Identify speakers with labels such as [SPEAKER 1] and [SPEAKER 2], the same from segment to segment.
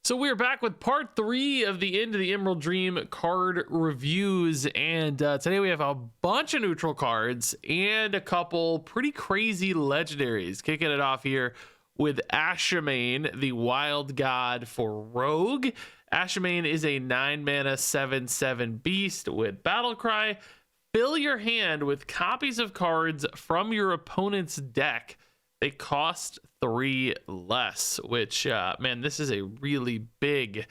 [SPEAKER 1] So we're back with part 3 of the End of the Emerald Dream card reviews, and today we have a bunch of neutral cards and a couple pretty crazy legendaries. Kicking it off here with Ashamane, the wild god for Rogue. Ashamane is a 9-mana 7/7 beast with battle cry. Fill your hand with copies of cards from your opponent's deck. They cost 3 less, which, man, this is a really big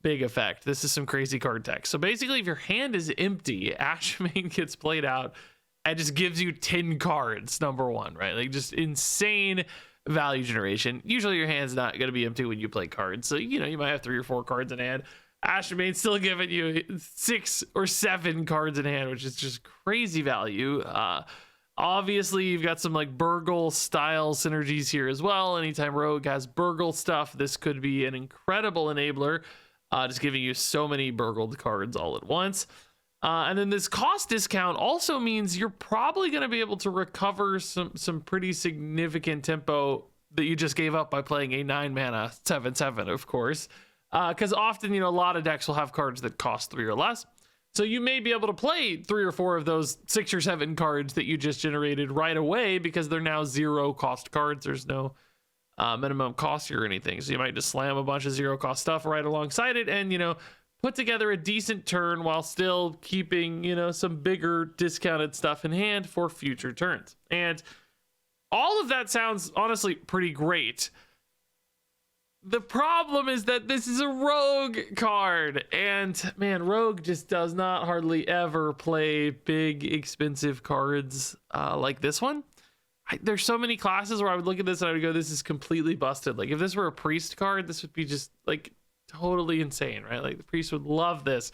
[SPEAKER 1] effect. This is some crazy card tech. So basically, if your hand is empty, Ashamane gets played out and just gives you 10 cards, number one, right? Like, just insane value generation. Usually your hand's not going to be empty when you play cards. So, you know, you might have 3 or 4 cards in hand. Ashamane's still giving you 6 or 7 cards in hand, which is just crazy value. Obviously, you've got some like Burgle style synergies here as well. Anytime Rogue has Burgle stuff, this could be an incredible enabler, just giving you so many Burgled cards all at once. And then this cost discount also means you're probably going to be able to recover some pretty significant tempo that you just gave up by playing a 9-mana 7/7, of course. Because often, you know, a lot of decks will have cards that cost 3 or less. So you may be able to play 3 or 4 of those 6 or 7 cards that you just generated right away because they're now 0 cost cards. There's no minimum cost here or anything. So you might just slam a bunch of 0 cost stuff right alongside it and, you know, put together a decent turn while still keeping, you know, some bigger discounted stuff in hand for future turns. And all of that sounds honestly pretty great. The problem is that this is a Rogue card, and man, Rogue just does not hardly ever play big, expensive cards like this one. There's so many classes where I would look at this and I would go, this is completely busted. Like if this were a priest card, this would be just like totally insane, right? Like the priest would love this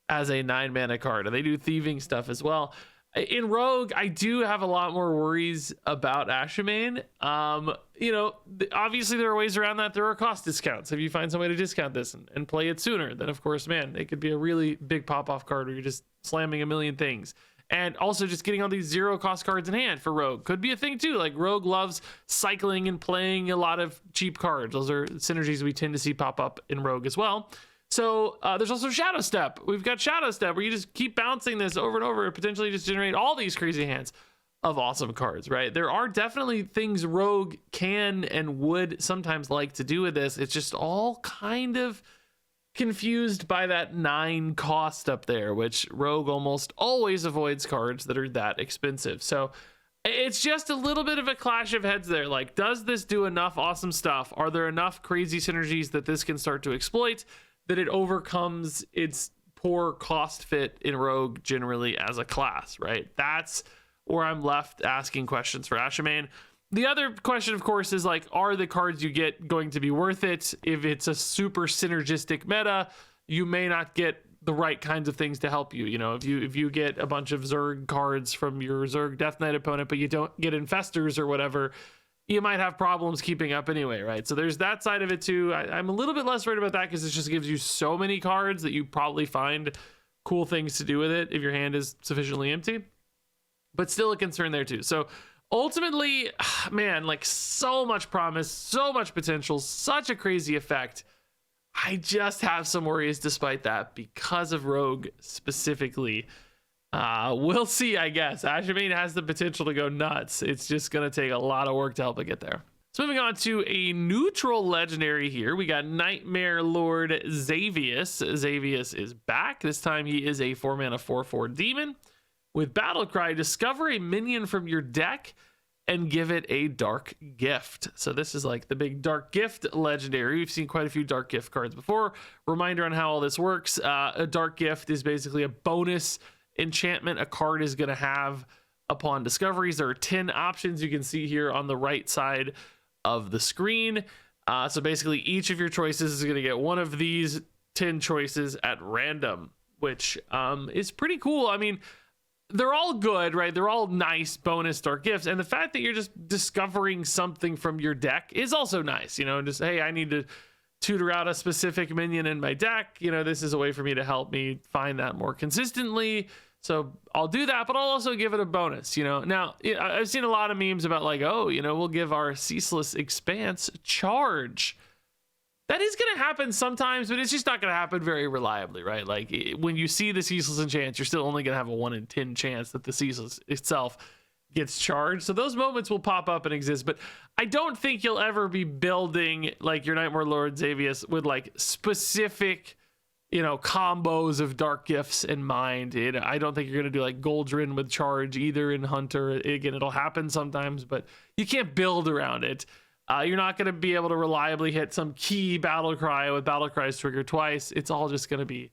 [SPEAKER 1] as a 9-mana card, and they do thieving stuff as well. In Rogue, I do have a lot more worries about Ashamane. You know, obviously there are ways around that. There are cost discounts. If you find some way to discount this and play it sooner, then of course, man, it could be a really big pop-off card where you're just slamming a million things. And also just getting all these 0 cost cards in hand for Rogue could be a thing too. Like Rogue loves cycling and playing a lot of cheap cards. Those are synergies we tend to see pop up in Rogue as well. So there's also Shadow Step. We've got Shadow Step where you just keep bouncing this over and over and potentially just generate all these crazy hands of awesome cards, right? There are definitely things Rogue can and would sometimes like to do with this. It's just all kind of confused by that 9 cost up there, which Rogue almost always avoids cards that are that expensive. So it's just a little bit of a clash of heads there. Like, does this do enough awesome stuff? Are there enough crazy synergies that this can start to exploit that it overcomes its poor cost fit in Rogue generally as a class, right? That's where I'm left asking questions for Ashamane. The other question, of course, is like, are the cards you get going to be worth it? If it's a super synergistic meta, you may not get the right kinds of things to help you. You know, if you get a bunch of Zerg cards from your Zerg Death Knight opponent, but you don't get Infestors or whatever, you might have problems keeping up anyway, right? So there's that side of it too. I'm a little bit less worried about that because it just gives you so many cards that you probably find cool things to do with it if your hand is sufficiently empty. But still a concern there too. So ultimately, man, like so much promise, so much potential, such a crazy effect. I just have some worries despite that because of Rogue specifically. We'll see, I guess. Ashamane has the potential to go nuts. It's just going to take a lot of work to help it get there. So moving on to a neutral legendary here. We got Nightmare Lord XAVIUS. XAVIUS is back. This time he is a 4-mana 4/4 demon. With Battle Cry, discover a minion from your deck and give it a dark gift. So this is like the big dark gift legendary. We've seen quite a few dark gift cards before. Reminder on how all this works. A dark gift is basically a bonus enchantment a card is going to have upon discoveries. There are 10 options you can see here on the right side of the screen. So basically each of your choices is going to get one of these 10 choices at random, which is pretty cool. I mean, they're all good, right? They're all nice bonus dark gifts. And the fact that you're just discovering something from your deck is also nice. You know, just, hey, I need to tutor out a specific minion in my deck. You know, this is a way for me to help me find that more consistently. So I'll do that, but I'll also give it a bonus, you know. Now, I've seen a lot of memes about like, oh, you know, we'll give our Ceaseless Expanse charge. That is going to happen sometimes, but it's just not going to happen very reliably, right? Like when you see the ceaseless enchant, you're still only going to have a 1 in 10 chance that the ceaseless itself gets charged. So those moments will pop up and exist, but I don't think you'll ever be building like your Nightmare Lord XAVIUS with like specific, you know, combos of dark gifts in mind. I don't think you're going to do like Goldrin with charge either in Hunter. Again, it'll happen sometimes, but you can't build around it. You're not going to be able to reliably hit some key battle cry with battle cries trigger twice. It's all just going to be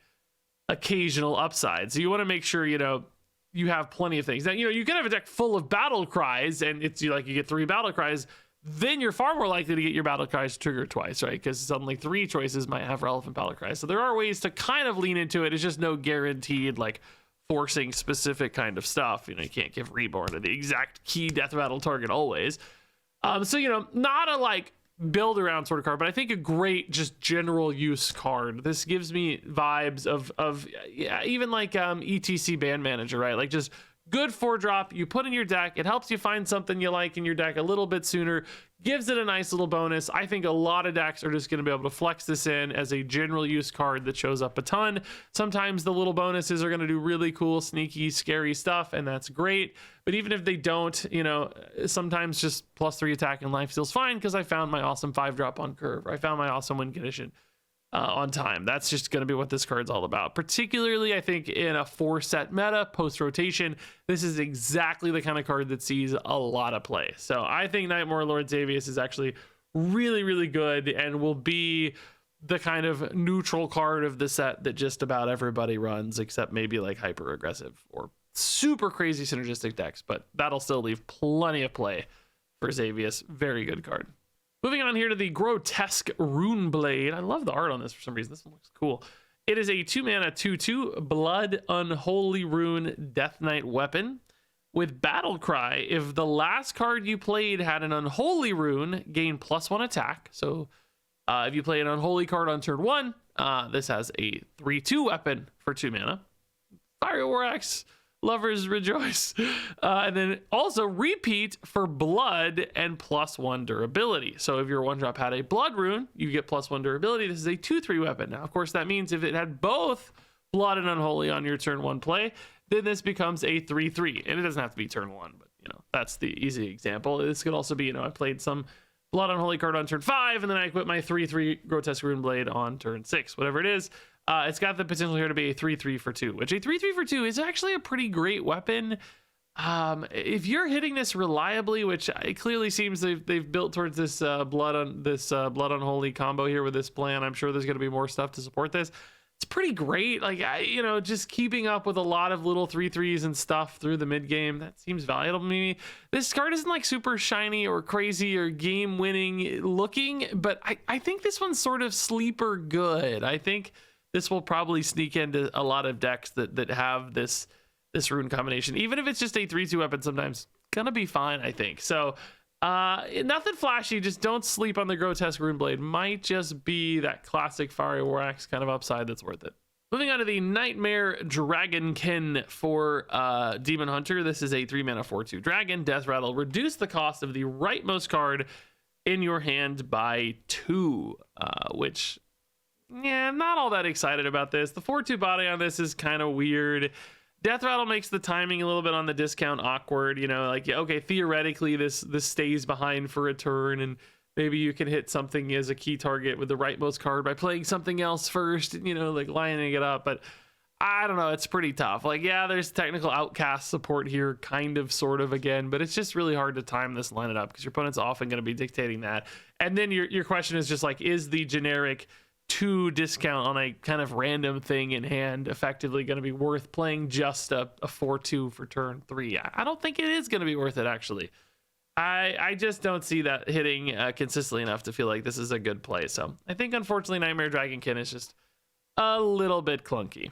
[SPEAKER 1] occasional upside. So you want to make sure, you know, you have plenty of things. Now, you know, you can have a deck full of battle cries and it's like you get 3 battle cries, then you're far more likely to get your battle cries triggered twice, right? Because suddenly 3 choices might have relevant battle cries. So there are ways to kind of lean into it. It's just no guaranteed like forcing specific kind of stuff. You know, you can't give Reborn to the exact key death battle target always. So, you know, not a like build around sort of card, but I think a great just general use card. This gives me vibes of yeah, even like ETC Band Manager, right? Like just good 4-drop you put in your deck. It helps you find something you like in your deck a little bit sooner, gives it a nice little bonus. I think a lot of decks are just going to be able to flex this in as a general use card that shows up a ton. Sometimes the little bonuses are going to do really cool, sneaky, scary stuff, and that's great. But even if they don't, you know, sometimes just +3 attack and life steal's fine because I found my awesome 5-drop on curve, or I found my awesome win condition on time. That's just going to be what this card's all about. Particularly, I think, in a 4-set meta, post-rotation, this is exactly the kind of card that sees a lot of play. So I think Nightmare Lord XAVIUS is actually really, really good and will be the kind of neutral card of the set that just about everybody runs, except maybe like hyper-aggressive or super crazy synergistic decks, but that'll still leave plenty of play for XAVIUS. Very good card. Moving on here to the Grotesque runeblade. I love the art on this for some reason. This one looks cool. It is a 2-mana 2/2 Blood Unholy Rune Death Knight weapon with Battle Cry. If the last card you played had an Unholy Rune, gain +1 attack. So if you play an Unholy card on turn 1, this has a 3/2 weapon for 2 mana. Fire War Axe. Lovers rejoice. And then also repeat for blood and +1 durability. So if your 1-drop had a blood rune, you get +1 durability. This is a 2/3 weapon. Now, of course, that means if it had both blood and unholy on your turn 1 play, then this becomes a 3/3. And it doesn't have to be turn 1, but you know, that's the easy example. This could also be, you know, I played some blood unholy card on turn 5, and then I equip my 3/3 Grotesque runeblade on turn 6, whatever it is. It's got the potential here to be a 3/3 for 2, which a 3/3 for 2 is actually a pretty great weapon. If you're hitting this reliably, which it clearly seems they've built towards this blood unholy combo here with this plan. I'm sure there's going to be more stuff to support this. It's pretty great. Like, you know, just keeping up with a lot of little 3/3s and stuff through the mid game. That seems valuable to me. This card isn't like super shiny or crazy or game winning looking, but I think this one's sort of sleeper good. I think this will probably sneak into a lot of decks that have this rune combination. Even if it's just a 3/2 weapon, sometimes gonna be fine, I think. So nothing flashy, just don't sleep on the Grotesque runeblade. Might just be that classic Fire War Axe kind of upside that's worth it. Moving on to the Nightmare Dragonkin for Demon Hunter. This is a 3-mana 4/2 dragon. Death Rattle. Reduce the cost of the rightmost card in your hand by 2, which... yeah, I'm not all that excited about this. The 4/2 body on this is kind of weird. Death Rattle makes the timing a little bit on the discount awkward. You know, like, okay, theoretically this stays behind for a turn, and maybe you can hit something as a key target with the rightmost card by playing something else first, you know, like lining it up. But I don't know, it's pretty tough. Like, yeah, there's technical outcast support here, kind of, sort of, again, but it's just really hard to time this, line it up, because your opponent's often going to be dictating that. And then your question is just like, is the generic 2 discount on a kind of random thing in hand effectively going to be worth playing just a 4/2 for turn 3? I don't think it is going to be worth it, actually. I just don't see that hitting consistently enough to feel like this is a good play. So I think, unfortunately, Nightmare Dragonkin is just a little bit clunky.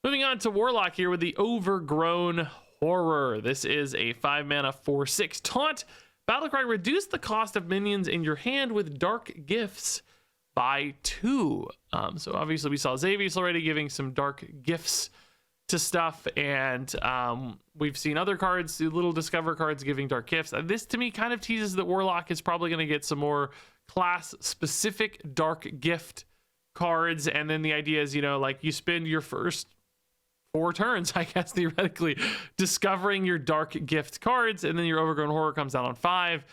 [SPEAKER 1] Moving on to Warlock here with the Overgrown Horror. This is a 5-mana 4/6 taunt. Battlecry. Reduce the cost of minions in your hand with dark gifts by 2. So obviously we saw XAVIUS already giving some dark gifts to stuff, and we've seen other cards, little discover cards, giving dark gifts. This to me kind of teases that Warlock is probably going to get some more class specific dark gift cards. And then the idea is, you know, like you spend your first 4 turns, I guess, theoretically, discovering your dark gift cards, and then your Overgrown Horror comes out on 5,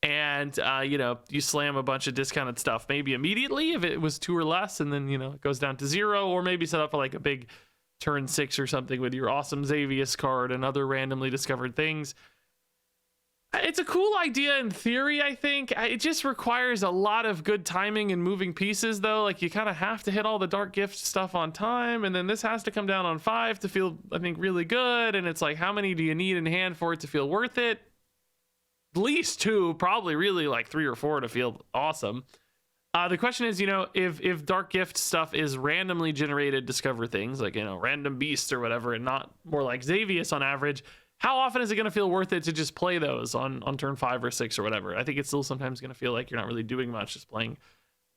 [SPEAKER 1] and you know, you slam a bunch of discounted stuff maybe immediately if it was 2 or less, and then, you know, it goes down to 0, or maybe set up for like a big turn 6 or something with your awesome XAVIUS card and other randomly discovered things. It's a cool idea in theory, I think. It just requires a lot of good timing and moving pieces, though. Like, you kind of have to hit all the dark gift stuff on time, and then this has to come down on 5 to feel, I think, really good. And it's like, how many do you need in hand for it to feel worth it? At least 2, probably really like 3 or 4 to feel awesome. The question is, you know, if dark gift stuff is randomly generated discover things, like, you know, random beast or whatever, and not more like XAVIUS on average, how often is it going to feel worth it to just play those on turn 5 or 6 or whatever? I think it's still sometimes going to feel like you're not really doing much, just playing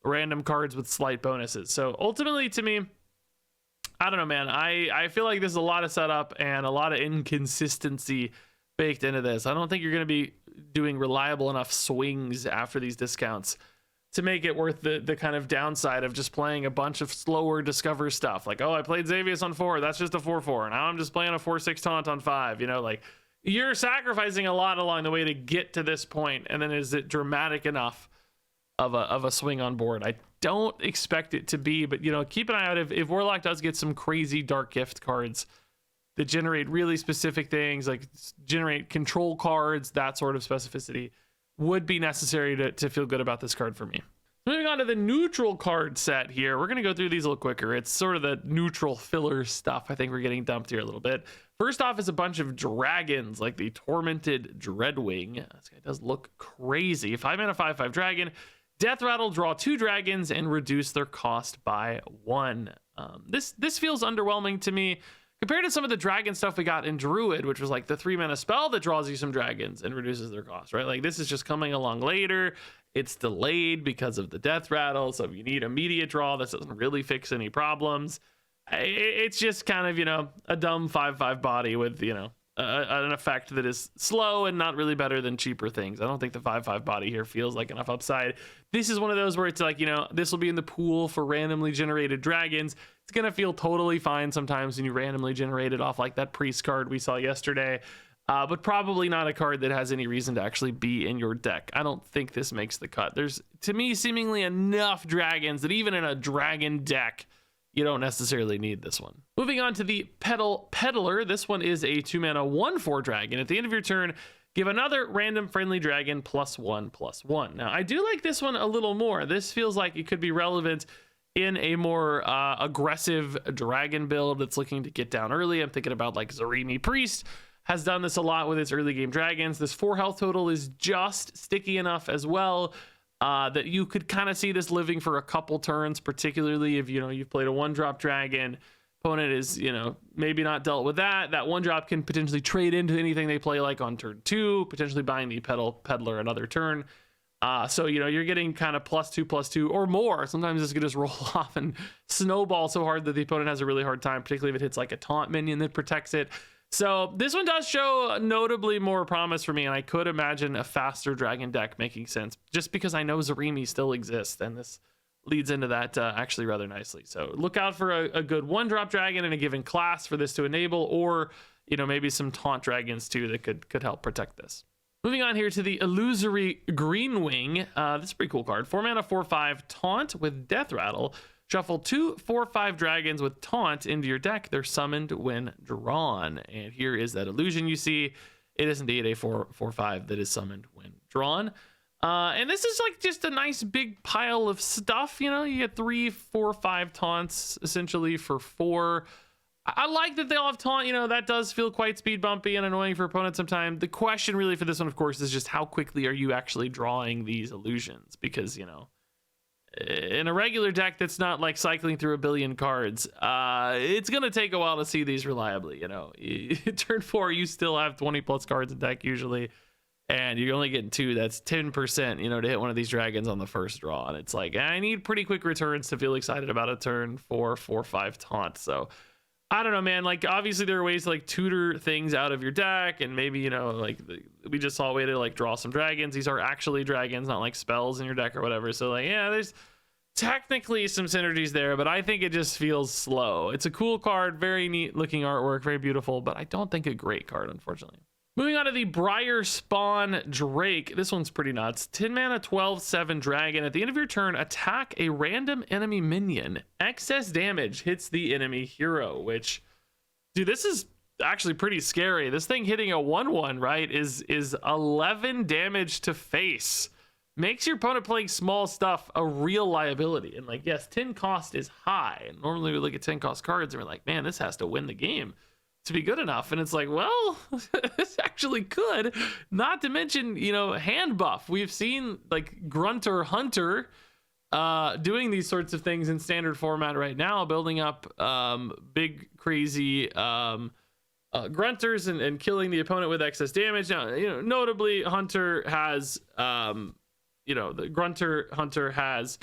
[SPEAKER 1] random cards with slight bonuses. So ultimately, to me, I don't know, man. I feel like there's a lot of setup and a lot of inconsistency baked into this. I don't think you're going to be doing reliable enough swings after these discounts to make it worth the kind of downside of just playing a bunch of slower discover stuff. Like, oh, I played XAVIUS on 4, that's just a 4/4. Now I'm just playing a 4/6 taunt on 5. You know, like, you're sacrificing a lot along the way to get to this point, and then is it dramatic enough of a swing on board? I don't expect it to be, but, you know, keep an eye out if Warlock does get some crazy dark gift cards that generate really specific things, like generate control cards, that sort of specificity would be necessary to feel good about this card for me. Moving on to the neutral card set here. We're going to go through these a little quicker. It's sort of the neutral filler stuff. I think we're getting dumped here a little bit. First off is a bunch of dragons, like the Tormented Dreadwing. This guy does look crazy. 5 mana, 5/5 dragon. Death Rattle, draw 2 dragons and reduce their cost by 1. This feels underwhelming to me compared to some of the dragon stuff we got in Druid, which was like the 3 mana spell that draws you some dragons and reduces their cost, right? Like, this is just coming along later. It's delayed because of the Death Rattle, so if you need immediate draw, this doesn't really fix any problems. It's just kind of, you know, a dumb 5/5 body with, you know, an effect that is slow and not really better than cheaper things. I don't think the 5/5 body here feels like enough upside. This is one of those where it's like, you know, this will be in the pool for randomly generated dragons. It's going to feel totally fine sometimes when you randomly generate it off like that priest card we saw yesterday, but probably not a card that has any reason to actually be in your deck. I don't think this makes the cut. There's, to me, seemingly enough dragons that even in a dragon deck, you don't necessarily need this one. Moving on to the Petal Peddler. This one is a 2 mana 1/4 dragon. At the end of your turn, give another random friendly dragon +1/+1. Now, I do like this one a little more. This feels like it could be relevant in a more aggressive dragon build that's looking to get down early. I'm thinking about like Zarimi Priest has done this a lot with its early game dragons. This 4 health total is just sticky enough as well that you could kind of see this living for a couple turns, particularly if, you know, you've played a 1-drop dragon. Opponent is, you know, maybe not dealt with that. That 1-drop can potentially trade into anything they play, like on turn 2, potentially buying the Petal Peddler another turn. So, you know, you're getting kind of +2/+2 or more. Sometimes this could just roll off and snowball so hard that the opponent has a really hard time, particularly if it hits like a taunt minion that protects it. So this one does show notably more promise for me, and I could imagine a faster dragon deck making sense just because I know Zarimi still exists, and this leads into that actually rather nicely. So look out for a good 1-drop dragon in a given class for this to enable, or, you know, maybe some taunt dragons too that could help protect this. Moving on here to the Illusory Greenwing. This is a pretty cool card. 4 mana 4/5 taunt with Death Rattle. Shuffle 2 4/5 dragons with taunt into your deck. They're summoned when drawn. And here is that illusion you see. It is indeed a 4/5 that is summoned when drawn. And this is like just a nice big pile of stuff. You know, you get 3 4/5 taunts essentially for 4. I like that they all have taunt. You know, that does feel quite speed bumpy and annoying for opponents sometimes. The question really for this one, of course, is just how quickly are you actually drawing these illusions? Because, you know, in a regular deck that's not like cycling through a billion cards, it's going to take a while to see these reliably. You know, turn 4, you still have 20 plus cards in deck usually, and you're only getting 2. That's 10%, you know, to hit one of these dragons on the first draw. And it's like, I need pretty quick returns to feel excited about a turn 4 4/5 taunt. So I don't know, man. Like, obviously there are ways to like tutor things out of your deck, and maybe, you know, like we just saw a way to like draw some dragons. These are actually dragons, not like spells in your deck or whatever. So like, yeah, there's technically some synergies there, but I think it just feels slow. It's a cool card, very neat looking artwork, very beautiful, but I don't think a great card, unfortunately. Moving on to the Briarspawn Drake. This one's pretty nuts. 10 mana, 12/7 dragon. At the end of your turn, attack a random enemy minion. Excess damage hits the enemy hero, which, dude, this is actually pretty scary. This thing hitting a 1/1, right, is 11 damage to face. Makes your opponent playing small stuff a real liability. And like, yes, 10 cost is high. And normally we look at 10 cost cards and we're like, man, this has to win the game to be good enough. And it's like, well, this actually could. Not to mention, you know, hand buff. We've seen like Grunter Hunter doing these sorts of things in standard format right now, building up big crazy grunters and killing the opponent with excess damage. Now, you know, notably Hunter has you know, the Grunter Hunter has,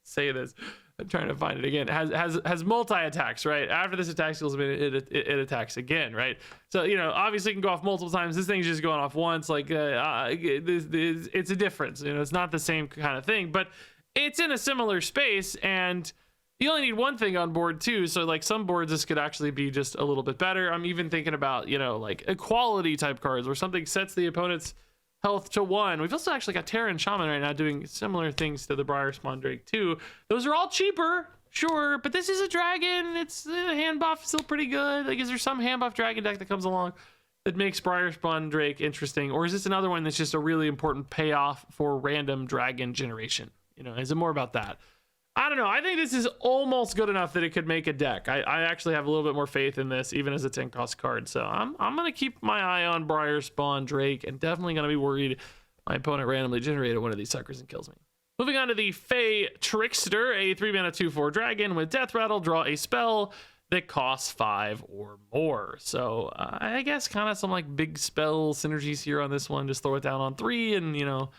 [SPEAKER 1] say this, I'm trying to find it again, has multi attacks, right? After this attack skill's been, it attacks again, right? So, you know, obviously it can go off multiple times. This thing's just going off once. Like, it's a difference. You know, it's not the same kind of thing, but it's in a similar space, and you only need one thing on board too. So like some boards, this could actually be just a little bit better. I'm even thinking about, you know, like equality type cards where something sets the opponent's health to 1. We've also actually got Terra and Shaman right now doing similar things to the Briarspawn Drake too. Those are all cheaper, sure, but this is a dragon. It's hand buff still pretty good. Like, is there some hand buff dragon deck that comes along that makes Briarspawn Drake interesting, or is this another one that's just a really important payoff for random dragon generation? You know, is it more about that? I don't know. I think this is almost good enough that it could make a deck. I actually have a little bit more faith in this, even as a 10 cost card. So I'm going to keep my eye on Briarspawn Drake, and definitely going to be worried my opponent randomly generated one of these suckers and kills me. Moving on to the Fey Trickster, a 3 mana 2/4 dragon with Death Rattle. Draw a spell that costs 5 or more. So I guess kind of some like big spell synergies here on this one. Just throw it down on 3, and, you know,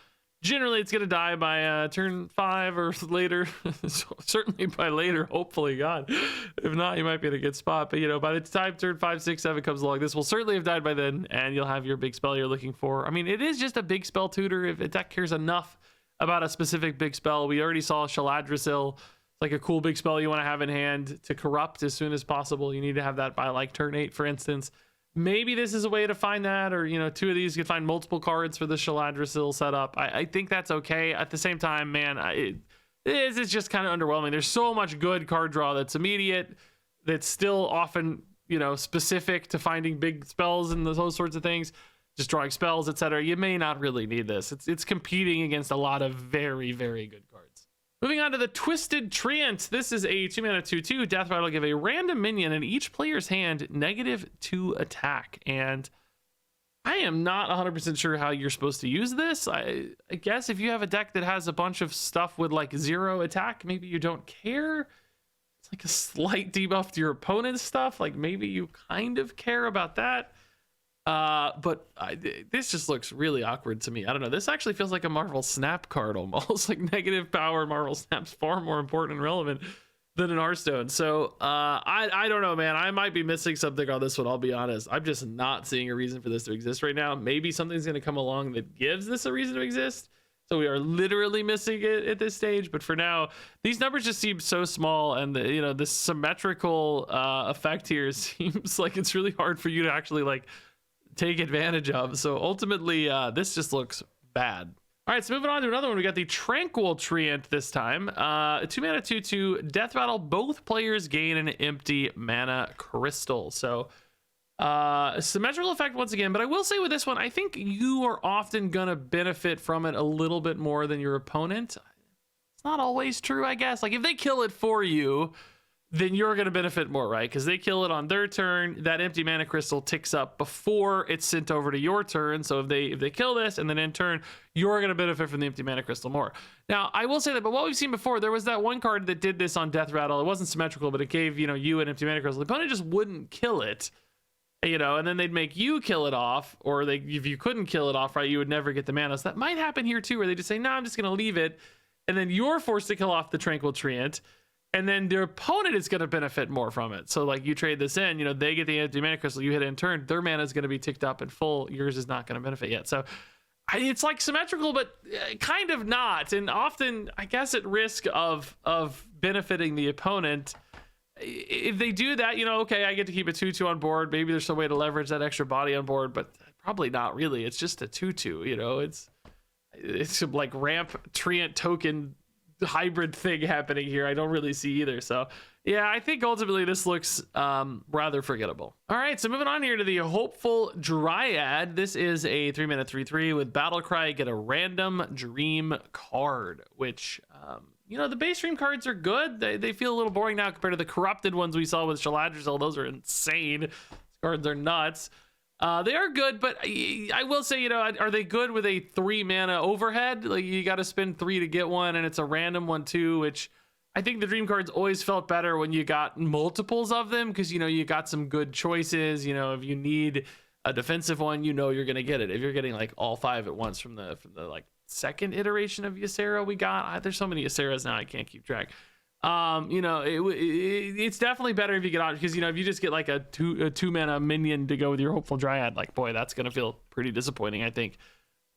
[SPEAKER 1] generally it's going to die by turn 5 or later. Certainly by later, hopefully, God. If not, you might be in a good spot. But, you know, by the time turn 5, 6, 7 comes along, this will certainly have died by then, and you'll have your big spell you're looking for. I mean, it is just a big spell tutor. If a deck cares enough about a specific big spell, we already saw Shaladrisil. It's like a cool big spell you want to have in hand to corrupt as soon as possible. You need to have that by like turn 8, for instance. Maybe this is a way to find that, or, you know, 2 of these could find multiple cards for the Shaladrisil setup. I think that's okay. At the same time, man, it's just kind of underwhelming. There's so much good card draw that's immediate, that's still often, you know, specific to finding big spells and those sorts of things, just drawing spells, etc. You may not really need this. It's competing against a lot of very, very good cards. Moving on to the Twisted Treant. This is a 2 mana 2/2. Death Rattle. Give a random minion in each player's hand -2 attack. And I am not 100% sure how you're supposed to use this. I guess if you have a deck that has a bunch of stuff with like 0 attack, maybe you don't care. It's like a slight debuff to your opponent's stuff. Like maybe you kind of care about that. But this just looks really awkward to me. I don't know. This actually feels like a Marvel Snap card almost. Like negative power Marvel Snap's far more important and relevant than an Hearthstone. So I don't know, man. I might be missing something on this one, I'll be honest. I'm just not seeing a reason for this to exist right now. Maybe something's going to come along that gives this a reason to exist. So we are literally missing it at this stage. But for now, these numbers just seem so small, and the, you know, this symmetrical effect here seems like it's really hard for you to actually like take advantage of. So ultimately this just looks bad. All right, so moving on to another one. We got the Tranquil Treant this time. 2 mana 2/2. Death Rattle. Both players gain an empty mana crystal. So symmetrical effect once again, but I will say with this one, I think you are often gonna benefit from it a little bit more than your opponent. It's not always true, I guess. Like if they kill it for you, then you're going to benefit more, right? Because they kill it on their turn. That empty mana crystal ticks up before it's sent over to your turn. So if they kill this, and then in turn, you're going to benefit from the empty mana crystal more. Now, I will say that, but what we've seen before, there was that one card that did this on Death Rattle. It wasn't symmetrical, but it gave, you know, you an empty mana crystal. The opponent just wouldn't kill it, you know, and then they'd make you kill it off, or if you couldn't kill it off, right, you would never get the mana. So that might happen here too, where they just say, no, I'm just going to leave it. And then you're forced to kill off the Tranquil Treant. and then their opponent is going to benefit more from it. So like you trade this in, you know, they get the empty mana crystal, you hit it in turn, their mana is going to be ticked up in full, yours is not going to benefit yet. So it's like symmetrical, but kind of not, and often I guess at risk of benefiting the opponent. If they do that, you know, okay, I get to keep a 2/2 on board, maybe there's some way to leverage that extra body on board, but probably not really. It's just a 2/2, you know, it's like ramp treant token hybrid thing happening here. I don't really see either. So yeah, I think ultimately this looks rather forgettable. All right, so moving on here to the hopeful dryad. This is a 3-mana 3/3 with battle cry. Get a random dream card, which you know, the base dream cards are good. They feel a little boring now compared to the corrupted ones we saw with Shaladrazil. Those are insane. These cards are nuts. They are good, but I will say, you know, are they good with a 3-mana overhead? Like, you got to spend 3 to get one, and it's a random one too, which I think the dream cards always felt better when you got multiples of them, because, you know, you got some good choices. You know, if you need a defensive one, you know you're going to get it. If you're getting like all 5 at once from the like second iteration of Ysera we got, there's so many Yseras now I can't keep track. You know, it's definitely better if you get out, because, you know, if you just get like a two mana minion to go with your hopeful dryad, like, boy, that's gonna feel pretty disappointing, I think,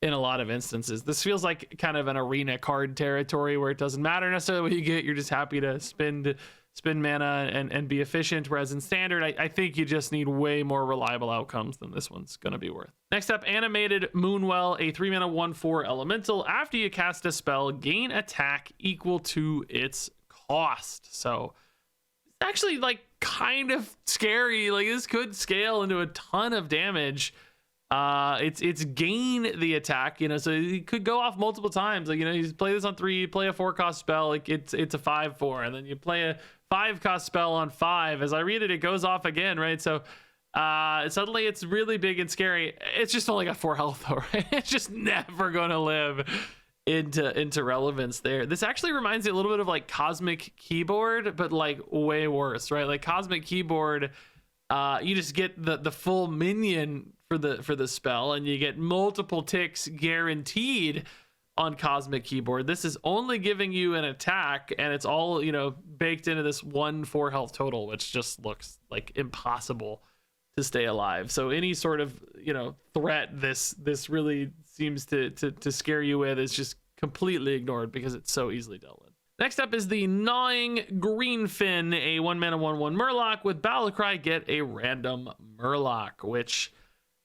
[SPEAKER 1] in a lot of instances. This feels like kind of an arena card territory where it doesn't matter necessarily what you get, you're just happy to spend mana and be efficient, whereas in standard, I think you just need way more reliable outcomes than this one's gonna be worth. Next up, animated moonwell, a 3-mana 1/4 elemental. After you cast a spell, gain attack equal to its cost. So it's actually like kind of scary. Like, this could scale into a ton of damage. It's gain the attack, you know, so it could go off multiple times. Like, you know, you play this on 3, play a 4-cost spell, like it's a 5/4, and then you play a 5-cost spell on 5. As I read it, it goes off again, right? So suddenly it's really big and scary. It's just only got 4 health though, right? It's just never gonna live into relevance there. This actually reminds me a little bit of like Cosmic Keyboard, but like way worse, right? Like Cosmic Keyboard, you just get the full minion for the spell, and you get multiple ticks guaranteed on Cosmic Keyboard. This is only giving you an attack, and it's all, you know, baked into this 1/4 health total, which just looks like impossible to stay alive. So any sort of, you know, threat this really seems to scare you with is just completely ignored because it's so easily dealt with. Next up is the Gnawing Greenfin, a 1-mana 1/1 Murloc with battle cry. Get a random Murloc, which,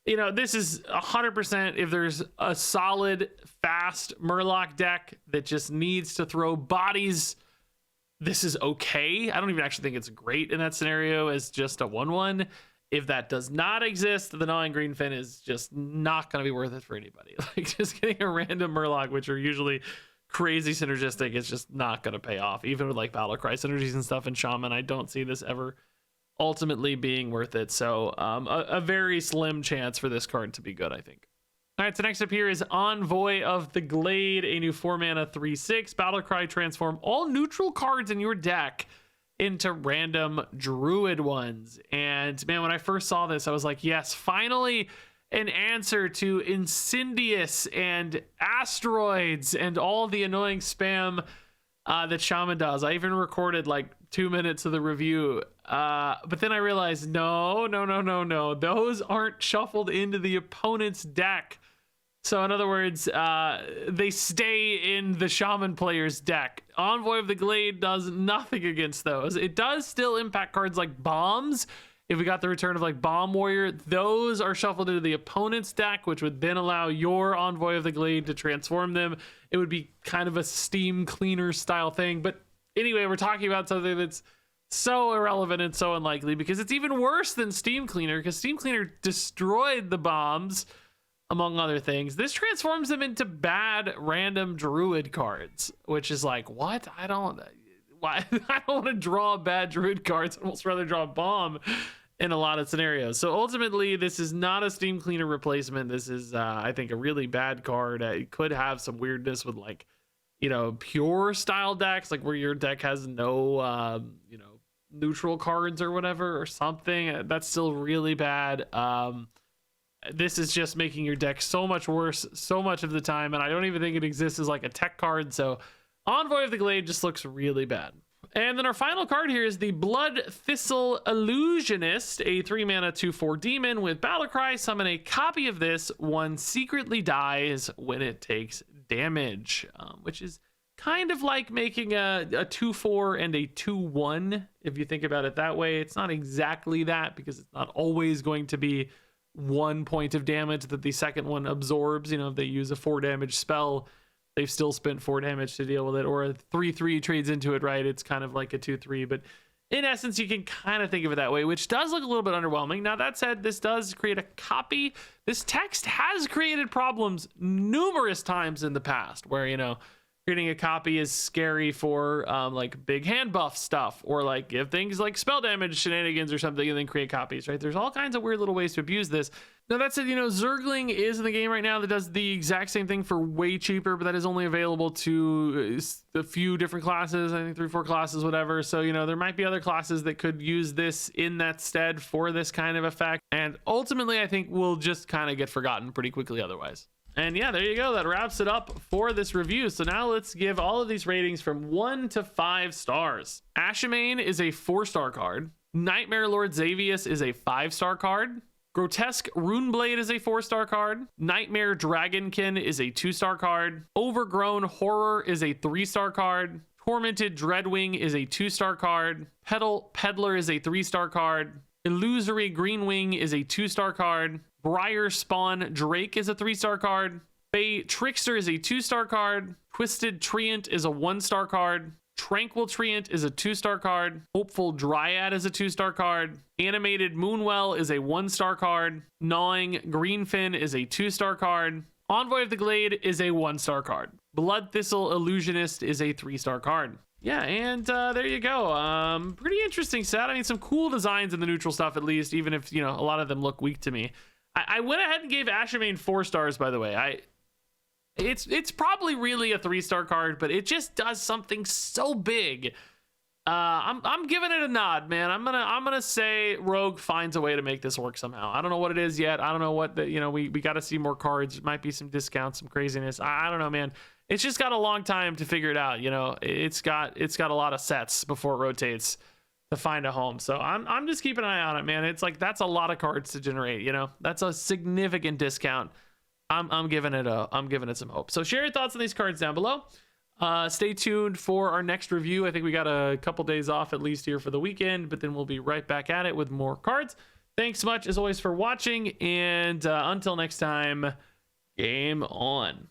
[SPEAKER 1] you know, this is 100% if there's a solid fast Murloc deck that just needs to throw bodies, this is okay. I don't even actually think it's great in that scenario as just a 1/1. If that does not exist, the Gnawing Greenfin is just not going to be worth it for anybody. Like, just getting a random Murloc, which are usually crazy synergistic, is just not going to pay off. Even with like battle cry synergies and stuff in Shaman, I don't see this ever ultimately being worth it. So a very slim chance for this card to be good, I think. All right, so next up here is Envoy of the Glade, a new 4-mana 3/6 battle cry. Transform all neutral cards in your deck into random druid ones. And man, when I first saw this, I was like, yes, finally an answer to Incendious and Asteroids and all the annoying spam that Shaman does. I even recorded like 2 minutes of the review, but then I realized no, those aren't shuffled into the opponent's deck. So in other words, they stay in the Shaman player's deck. Envoy of the Glade does nothing against those. It does still impact cards like bombs. If we got the return of like Bomb Warrior, those are shuffled into the opponent's deck, which would then allow your Envoy of the Glade to transform them. It would be kind of a steam cleaner style thing. But anyway, we're talking about something that's so irrelevant and so unlikely, because it's even worse than Steam Cleaner, because Steam Cleaner destroyed the bombs, among other things. This transforms them into bad random druid cards, which is like, what? I don't want to draw bad druid cards. I'd almost rather draw a bomb in a lot of scenarios. So ultimately, this is not a Steam Cleaner replacement. This is, I think, a really bad card. It could have some weirdness with, like, you know, pure style decks, like where your deck has no, you know, neutral cards or whatever or something. That's still really bad. This is just making your deck so much worse so much of the time, and I don't even think it exists as like a tech card. So Envoy of the Glade just looks really bad. And then our final card here is the Bloodthistle Illusionist, a 3-mana 2/4 demon with battle cry. Summon a copy of this. One secretly dies when it takes damage, which is kind of like making a 2/4 and a 2/1. If you think about it that way, it's not exactly that, because it's not always going to be 1 point of damage that the second one absorbs. You know, if they use a 4 damage spell, they've still spent 4 damage to deal with it, or a 3/3 trades into it, right? It's kind of like a 2/3, but in essence, you can kind of think of it that way, which does look a little bit underwhelming. Now, that said, this does create a copy. This text has created problems numerous times in the past where, you know, creating a copy is scary for like big hand buff stuff, or like give things like spell damage shenanigans or something and then create copies, right? There's all kinds of weird little ways to abuse this. Now, that said, you know, Zergling is in the game right now that does the exact same thing for way cheaper, but that is only available to a few different classes. I think 3-4 classes, whatever. So, you know, there might be other classes that could use this in that stead for this kind of effect. And ultimately, I think we'll just kind of get forgotten pretty quickly otherwise. And yeah, there you go. That wraps it up for this review. So now let's give all of these ratings from 1 to 5 stars. Ashamane is a 4-star card. Nightmare Lord XAVIUS is a 5-star card. Grotesque runeblade is a 4-star card. Nightmare dragonkin is a 2-star card. Overgrown horror is a 3-star card. Tormented dreadwing is a 2-star card. Petal peddler is a 3-star card. Illusory greenwing is a 2-star card. Briarspawn Drake is a 3-star card. Trickster is a 2-star card. Twisted Treant is a 1-star card. Tranquil Treant is a 2-star card. Hopeful Dryad is a 2-star card. Animated Moonwell is a 1-star card. Gnawing Greenfin is a 2-star card. Envoy of the Glade is a 1-star card. Bloodthistle Illusionist is a 3-star card. Yeah, and there you go. Pretty interesting set. I mean, some cool designs in the neutral stuff, at least, even if, you know, a lot of them look weak to me. I went ahead and gave Ashamane 4 stars, by the way. It's probably really a 3-star card, but it just does something so big. I'm giving it a nod, man. I'm gonna say Rogue finds a way to make this work somehow. I don't know what it is yet. I don't know what the, you know, we got to see more cards. It might be some discounts, some craziness. I don't know, man. It's just got a long time to figure it out. You know, it's got a lot of sets before it rotates to find a home. So I'm just keeping an eye on it, man. It's like, that's a lot of cards to generate, you know. That's a significant discount. I'm giving it some hope. So share your thoughts on these cards down below. Stay tuned for our next review. I think we got a couple days off at least here for the weekend, but then we'll be right back at it with more cards. Thanks so much as always for watching, and until next time, game on.